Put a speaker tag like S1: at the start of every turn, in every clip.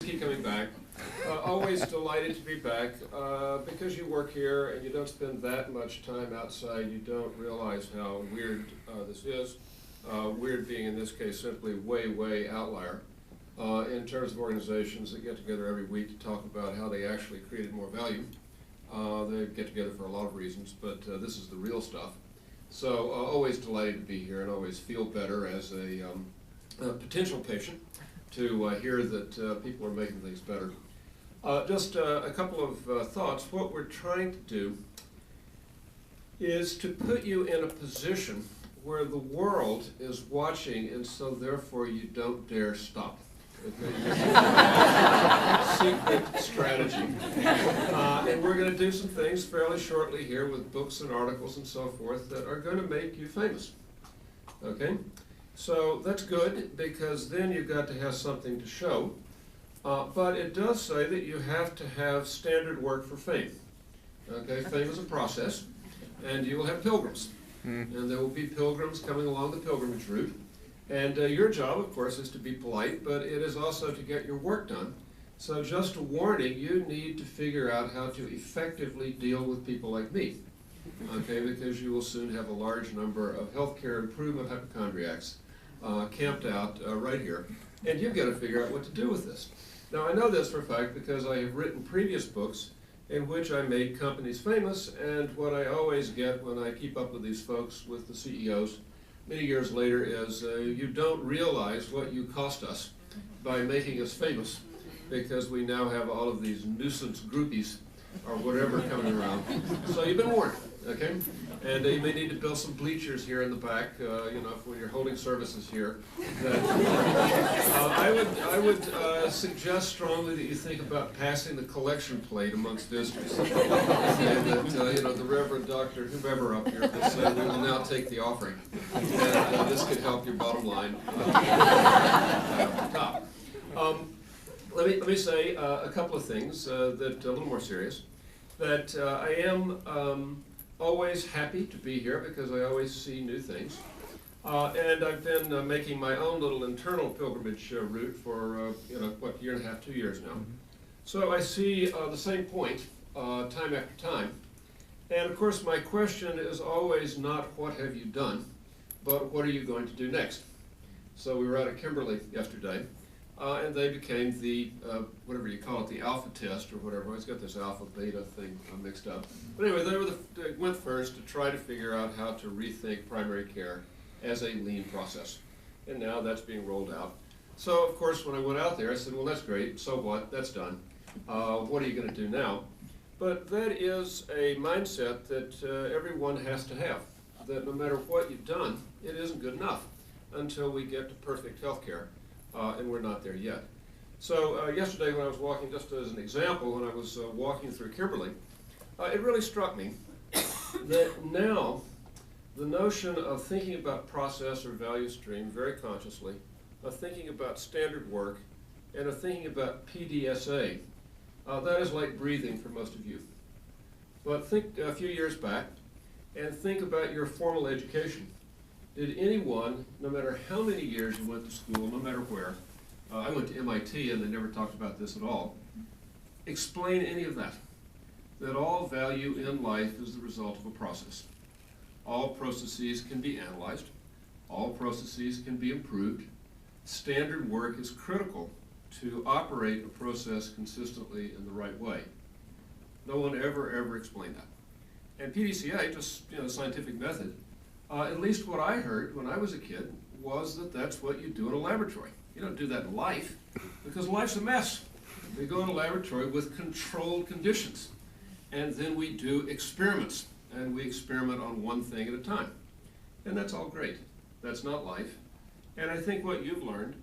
S1: Keep coming back. Always delighted to be back. Because you work here and you don't spend that much time outside, you don't realize how weird this is. Weird being, in this case, simply way outlier in terms of organizations that get together every week to talk about how they actually created more value. They get together for a lot of reasons, but this is the real stuff. So always delighted to be here and always feel better as a potential patient to hear that people are making things better. Just a couple of thoughts. What we're trying to do is to put you in a position where the world is watching, and so therefore you don't dare stop. Secret strategy. And we're going to do some things fairly shortly here with books and articles and so forth that are going to make you famous. Okay? So that's good, because then you've got to have something to show. But it does say that you have to have standard work for fame. Okay, fame is a process, and you will have pilgrims. And there will be pilgrims coming along the pilgrimage route. And your job, of course, is to be polite, but it is also to get your work done. So just a warning, you need to figure out how to effectively deal with people like me. Okay, because you will soon have a large number of healthcare improvement hypochondriacs camped out right here, and you've got to figure out what to do with this. Now, I know this for a fact because I have written previous books in which I made companies famous, and what I always get when I keep up with these folks, with the CEOs, many years later is you don't realize what you cost us by making us famous, because we now have all of these nuisance groupies or whatever coming around. So you've been warned, okay? And you may need to build some bleachers here in the back, you know, when you're holding services here. I would suggest strongly that you think about passing the collection plate amongst visitors. And that, you know, the Reverend Dr. whomever up here will say, we will now take the offering. And this could help your bottom line top. Let me say a couple of things that a little more serious. That I am always happy to be here because I always see new things. And I've been making my own little internal pilgrimage route for, you know, what, year and a half, 2 years now. So I see the same point time after time. And of course my question is always not what have you done, but what are you going to do next? So we were out at Kimberly yesterday. And they became the, whatever you call it, the alpha test or whatever. It's got this alpha beta thing mixed up. But anyway, they went first to try to figure out how to rethink primary care as a lean process. And now that's being rolled out. So, of course, when I went out there, I said, well, that's great. So what? That's done. What are you going to do now? But that is a mindset that everyone has to have, that no matter what you've done, it isn't good enough until we get to perfect health care. And we're not there yet. So yesterday when I was walking, just as an example, when I was walking through Kimberly, it really struck me that now the notion of thinking about process or value stream very consciously, of thinking about standard work, and of thinking about PDSA, that is like breathing for most of you. But think a few years back and think about your formal education. Did anyone, no matter how many years you went to school, no matter where, I went to MIT and they never talked about this at all, explain any of that? That all value in life is the result of a process. All processes can be analyzed. All processes can be improved. Standard work is critical to operate a process consistently in the right way. No one ever explained that. And PDCA, just, you know, the scientific method, at least what I heard when I was a kid was that that's what you do in a laboratory. You don't do that in life, because life's a mess. We go in a laboratory with controlled conditions, and then we do experiments, and we experiment on one thing at a time. And that's all great. That's not life. And I think what you've learned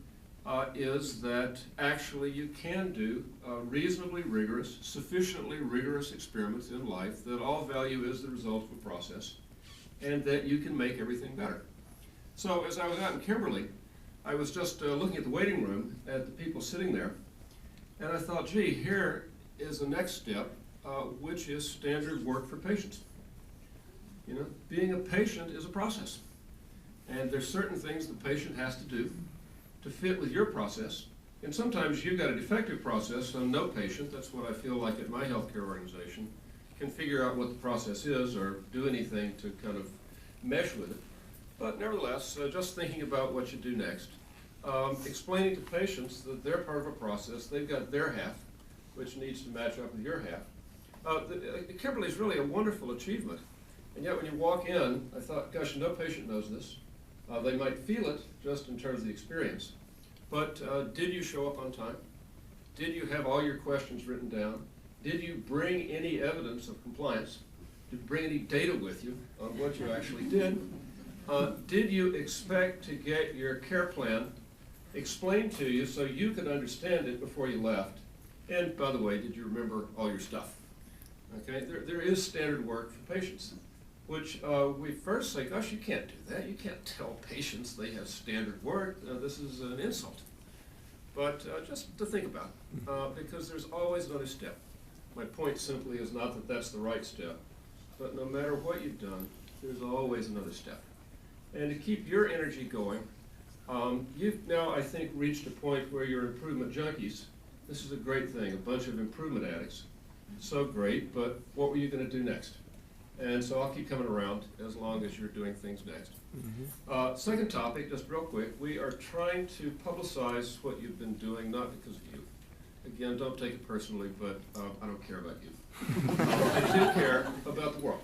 S1: is that actually you can do reasonably rigorous, sufficiently rigorous experiments in life, that all value is the result of a process, and that you can make everything better. So as I was out in Kimberly, I was just looking at the waiting room at the people sitting there, and I thought, gee, here is the next step, which is standard work for patients. You know, being a patient is a process, and there's certain things the patient has to do to fit with your process And sometimes you've got a defective process, so no patient, that's what I feel like at my healthcare organization, can figure out what the process is or do anything to kind of mesh with it. But nevertheless, just thinking about what you do next. Explaining to patients that they're part of a process, they've got their half, which needs to match up with your half. Kimberly is really a wonderful achievement, and yet when you walk in, I thought, gosh, no patient knows this. They might feel it just in terms of the experience, but did you show up on time? Did you have all your questions written down? Did you bring any evidence of compliance? Did you bring any data with you on what you actually did? Did you expect to get your care plan explained to you so you could understand it before you left? And by the way, did you remember all your stuff? Okay, there is standard work for patients, which we first say, gosh, you can't do that. You can't tell patients they have standard work. This is an insult. But just to think about, because there's always another step. My point simply is not that that's the right step, but no matter what you've done, there's always another step. And to keep your energy going, you've now, I think, reached a point where you're improvement junkies. This is a great thing, a bunch of improvement addicts. So great, but what were you going to do next? And so I'll keep coming around as long as you're doing things next. Mm-hmm. Second topic, just real quick, we are trying to publicize what you've been doing, not because of you. Again, don't take it personally, but I don't care about you. I do care about the world.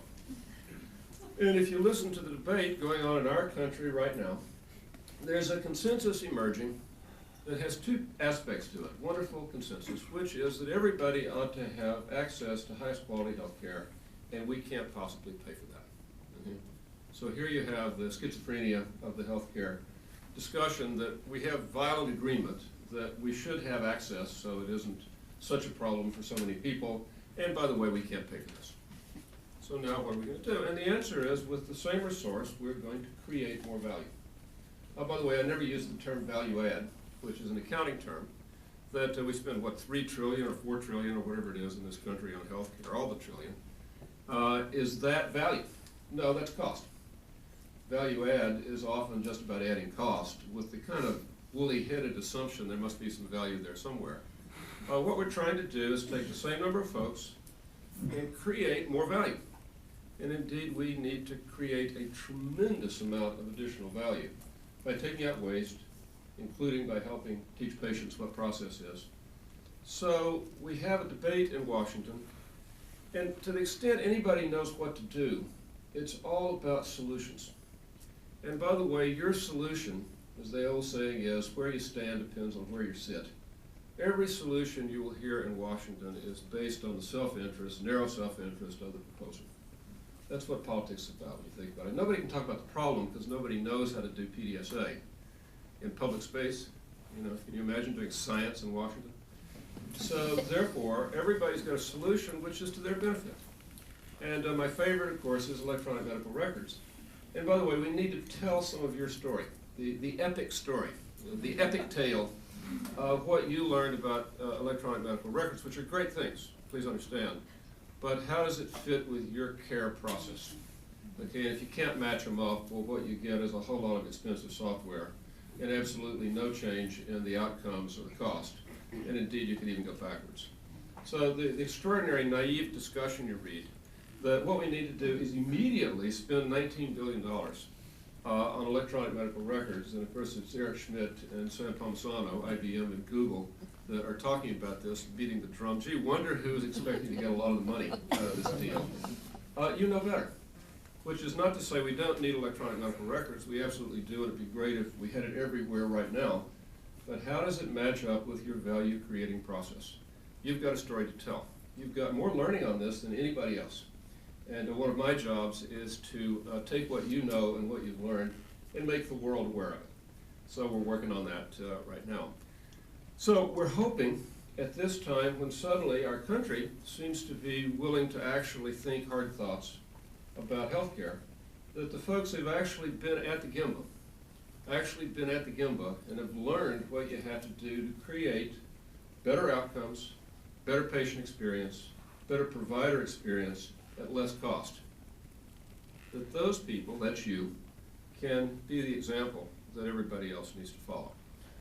S1: And if you listen to the debate going on in our country right now, there's a consensus emerging that has two aspects to it. Wonderful consensus, which is that everybody ought to have access to highest quality health care, and we can't possibly pay for that. Mm-hmm. So here you have the schizophrenia of the healthcare discussion that we have violent agreement that we should have access so it isn't such a problem for so many people, and by the way, we can't pay for this. So now what are we going to do? And the answer is, with the same resource, we're going to create more value. By the way, I never use the term value add, which is an accounting term, that we spend, what, 3 trillion or 4 trillion or whatever it is in this country on healthcare, all the trillion. Is that value? No, that's cost. Value add is often just about adding cost with the kind of woolly-headed assumption there must be some value there somewhere. What we're trying to do is take the same number of folks and create more value. And indeed, we need to create a tremendous amount of additional value by taking out waste, including by helping teach patients what process is. So we have a debate in Washington, and to the extent anybody knows what to do, it's all about solutions. And by the way, your solution, as the old saying is, where you stand depends on where you sit. Every solution you will hear in Washington is based on the self-interest, narrow self-interest of the proposer. That's what politics is about when you think about it. Nobody can talk about the problem because nobody knows how to do PDSA in public space. You know, can you imagine doing science in Washington? So therefore, everybody's got a solution which is to their benefit. And my favorite, of course, is electronic medical records. And by the way, we need to tell some of your story, the epic story, the epic tale of what you learned about electronic medical records, which are great things, please understand. But how does it fit with your care process? Okay, if you can't match them up, well, what you get is a whole lot of expensive software and absolutely no change in the outcomes or the cost. And indeed, you could even go backwards. So the extraordinary naive discussion you read, that what we need to do is immediately spend $19 billion on electronic medical records. And of course, it's Eric Schmidt and Sam Palmisano, IBM and Google, that are talking about this, beating the drum. Gee, wonder who's expecting to get a lot of the money out of this deal. You know better, which is not to say we don't need electronic medical records. We absolutely do, and it'd be great if we had it everywhere right now. But how does it match up with your value-creating process? You've got a story to tell. You've got more learning on this than anybody else. And one of my jobs is to take what you know and what you've learned and make the world aware of it. So we're working on that right now. So we're hoping at this time when suddenly our country seems to be willing to actually think hard thoughts about healthcare, that the folks who've actually been at the Gemba, and have learned what you have to do to create better outcomes, better patient experience, better provider experience at less cost. That those people, that's you, can be the example that everybody else needs to follow.